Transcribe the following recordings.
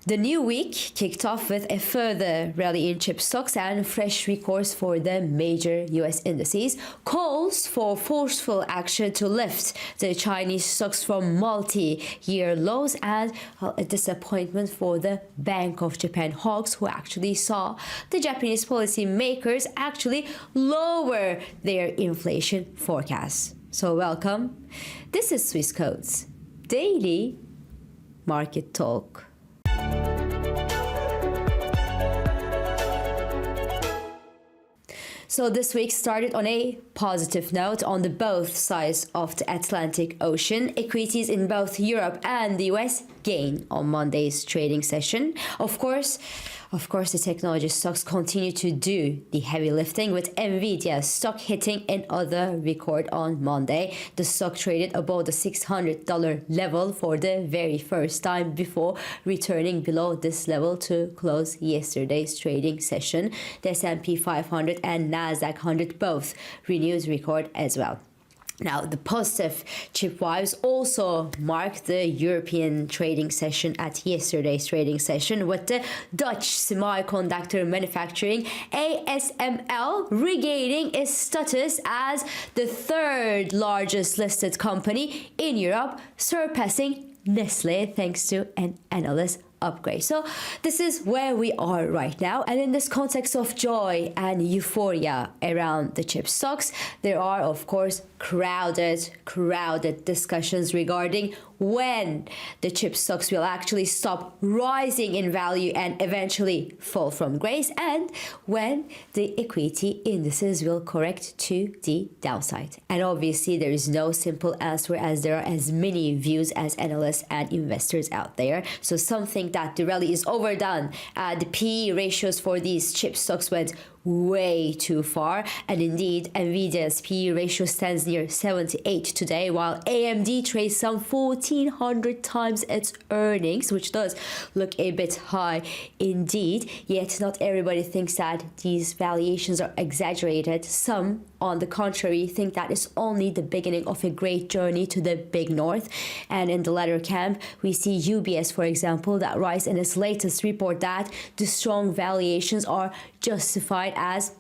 The new week kicked off with a further rally in chip stocks and fresh recourse for the major US indices. Calls for forceful action to lift the Chinese stocks from multi-year lows, and a disappointment for the Bank of Japan hawks, who actually saw the Japanese policy makers actually lower their inflation forecasts. So welcome. This is Swissquote's Daily Market Talk. So this week started on a positive note on the both sides of the Atlantic Ocean. Equities in both Europe and the US gained on Monday's trading session. Of course, the technology stocks continue to do the heavy lifting, with Nvidia stock hitting another record on Monday. The stock traded above the $600 level for the very first time before returning below this level to close yesterday's trading session. The S&P 500 and Nasdaq 100 both renewed record as well. Now, the positive chip vibes also marked the European trading session at yesterday's trading session, with the Dutch semiconductor manufacturing ASML regaining its status as the third largest listed company in Europe, surpassing Nestle thanks to an analyst upgrade. So this is where we are right now, and in this context of joy and euphoria around the chip stocks, there are of course crowded discussions regarding when the chip stocks will actually stop rising in value and eventually fall from grace, and when the equity indices will correct to the downside. And obviously there is no simple answer, as there are as many views as analysts and investors out there. So some think that the rally is overdone. The PE ratios for these chip stocks went way too far, and indeed Nvidia's PE ratio stands near 78 today, while AMD trades some 1400 times its earnings, which does look a bit high indeed. Yet not everybody thinks that these valuations are exaggerated. Some, on the contrary, think that it's only the beginning of a great journey to the big north. And in the latter camp, we see UBS, for example, that writes in its latest report that the strong valuations are justified as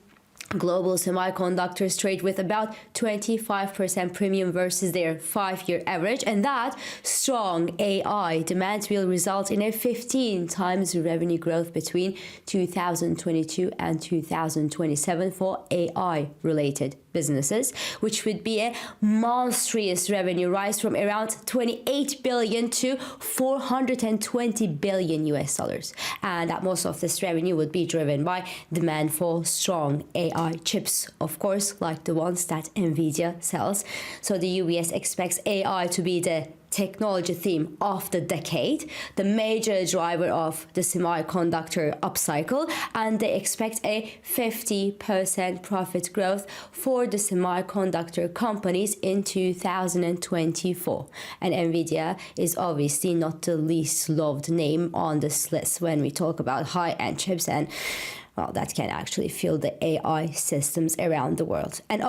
global semiconductors trade with about 25% premium versus their 5-year average, and that strong AI demand will result in a 15 times revenue growth between 2022 and 2027 for AI-related businesses, which would be a monstrous revenue rise from around 28 billion to 420 billion US dollars, and that most of this revenue would be driven by demand for strong AI chips, of course, like the ones that Nvidia sells. So the UBS expects AI to be the technology theme of the decade, the major driver of the semiconductor upcycle, and they expect a 50% profit growth for the semiconductor companies in 2024. And Nvidia is obviously not the least loved name on this list when we talk about high-end chips, and well, that can actually fuel the AI systems around the world. And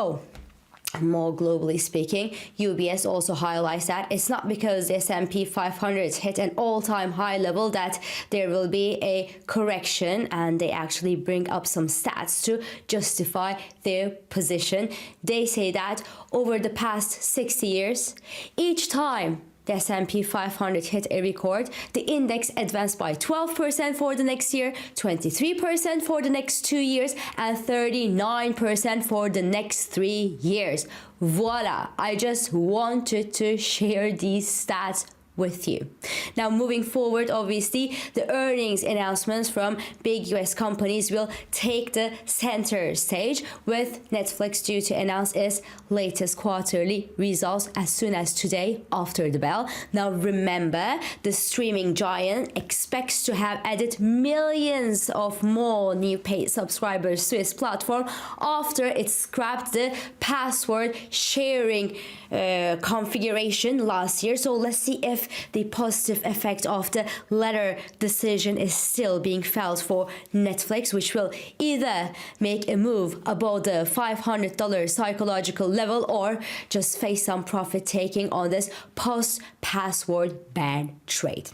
more globally speaking, UBS also highlights that it's not because the S&P 500 hit an all-time high level that there will be a correction, and they actually bring up some stats to justify their position. They say that over the past 60 years, each time the S&P 500 hit a record, the index advanced by 12% for the next year, 23% for the next 2 years, and 39% for the next 3 years. Voila! I just wanted to share these stats with you. Now, moving forward, obviously, the earnings announcements from big US companies will take the center stage, with Netflix due to announce its latest quarterly results as soon as today after the bell. Now, remember, the streaming giant expects to have added millions of more new paid subscribers to its platform after it scrapped the password sharing configuration last year. So let's see if the positive effect of the latter decision is still being felt for Netflix, which will either make a move above the $500 psychological level or just face some profit taking on this post-password ban trade.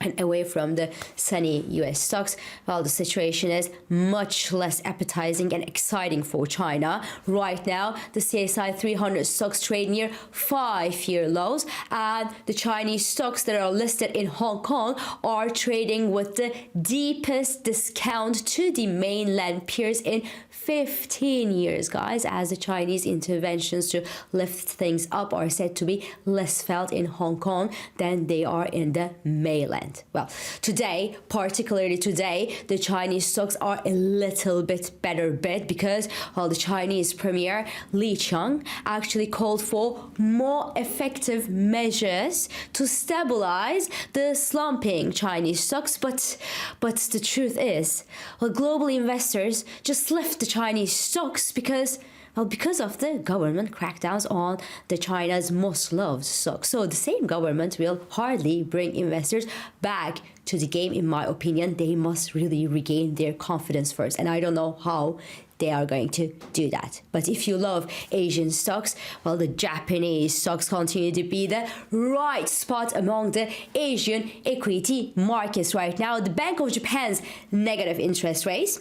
and away from the sunny US stocks, well, the situation is much less appetizing and exciting for China. Right now, the CSI 300 stocks trade near 5-year lows, and the Chinese stocks that are listed in Hong Kong are trading with the deepest discount to the mainland peers in 15 years, guys, as the Chinese interventions to lift things up are said to be less felt in Hong Kong than they are in the mainland. Well, today, particularly today, the Chinese stocks are a little bit better bit because, well, the Chinese Premier Li Qiang actually called for more effective measures to stabilize the slumping Chinese stocks. But the truth is, well, global investors just left the Chinese stocks because of the government crackdowns on the China's most loved stocks. So the same government will hardly bring investors back to the game, in my opinion. They must really regain their confidence first. And I don't know how they are going to do that. But if you love Asian stocks, well, the Japanese stocks continue to be the right spot among the Asian equity markets right now. The Bank of Japan's negative interest rates,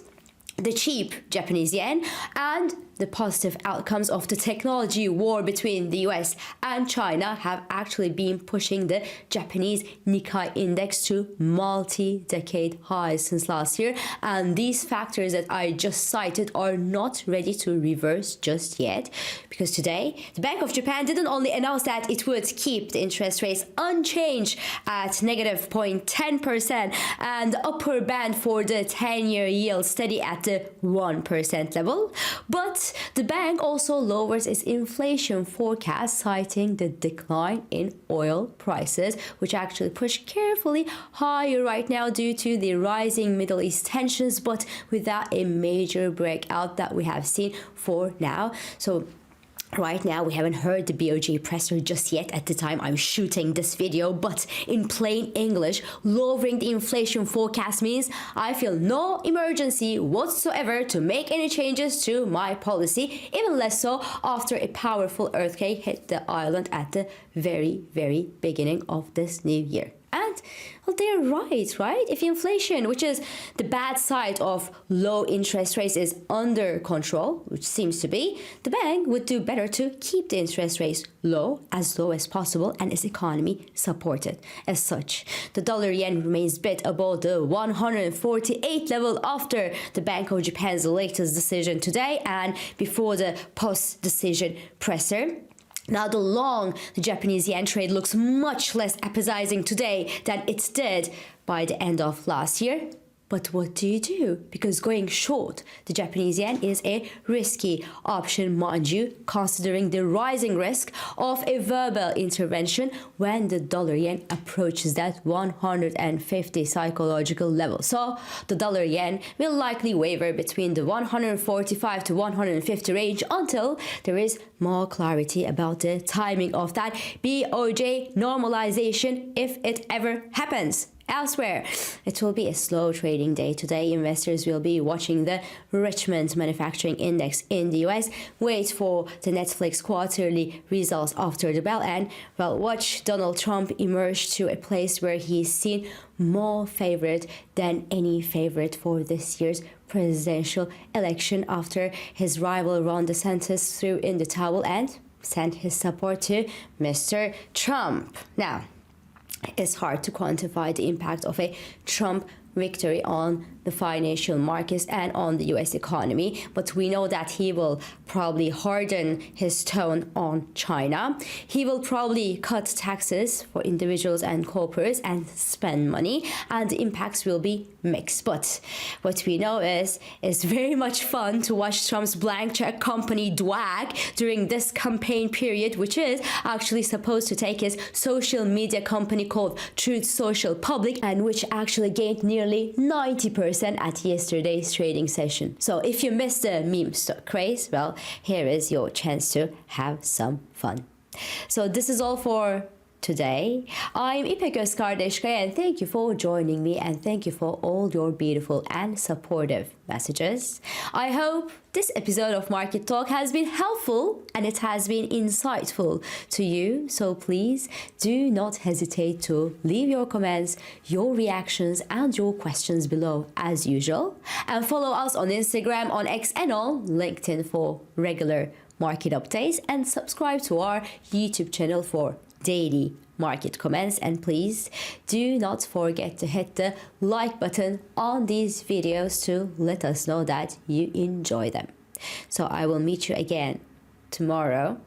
the cheap Japanese yen, and the positive outcomes of the technology war between the US and China have actually been pushing the Japanese Nikkei index to multi-decade highs since last year. And these factors that I just cited are not ready to reverse just yet, because today the Bank of Japan didn't only announce that it would keep the interest rates unchanged at negative 0.10% and the upper band for the 10-year yield steady at the 1% level, but the bank also lowers its inflation forecast, citing the decline in oil prices, which actually push carefully higher right now due to the rising Middle East tensions, but without a major breakout that we have seen for now. So right now, we haven't heard the BOJ presser just yet at the time I'm shooting this video, but in plain English, lowering the inflation forecast means I feel no emergency whatsoever to make any changes to my policy, even less so after a powerful earthquake hit the island at the very, very beginning of this new year. And, well, they're right? If inflation, which is the bad side of low interest rates, is under control, which seems to be, the bank would do better to keep the interest rates low as possible and its economy supported. As such, the dollar yen remains bit above the 148 level after the Bank of Japan's latest decision today and before the post-decision presser. Now, the Japanese yen trade looks much less appetizing today than it did by the end of last year. But what do you do? Because going short the Japanese yen is a risky option, mind you, considering the rising risk of a verbal intervention when the dollar yen approaches that 150 psychological level. So the dollar yen will likely waver between the 145 to 150 range until there is more clarity about the timing of that BOJ normalization, if it ever happens. Elsewhere, it will be a slow trading day today. Investors will be watching the Richmond Manufacturing Index in the US, wait for the Netflix quarterly results after the bell, and, well, watch Donald Trump emerge to a place where he's seen more favorite than any favorite for this year's presidential election after his rival Ron DeSantis threw in the towel and sent his support to Mr. Trump. Now, it's hard to quantify the impact of a Trump victory on the financial markets and on the US economy, but we know that he will probably harden his tone on China. He will probably cut taxes for individuals and corporates and spend money, and the impacts will be mixed. But what we know is it's very much fun to watch Trump's blank check company DWAG during this campaign period, which is actually supposed to take his social media company called Truth Social public, and which actually gained nearly 90% at yesterday's trading session. So if you missed the meme stock craze, well, here is your chance to have some fun. So this is all for today. I'm İpek Özkardeşkaya and thank you for joining me and thank you for all your beautiful and supportive messages. I hope this episode of Market Talk has been helpful and it has been insightful to you. So please do not hesitate to leave your comments, your reactions and your questions below as usual. And follow us on Instagram, on X and on LinkedIn for regular market updates and subscribe to our YouTube channel for daily market comments, and please do not forget to hit the like button on these videos to let us know that you enjoy them. So I will meet you again tomorrow,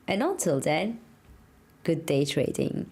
and until then, good day trading.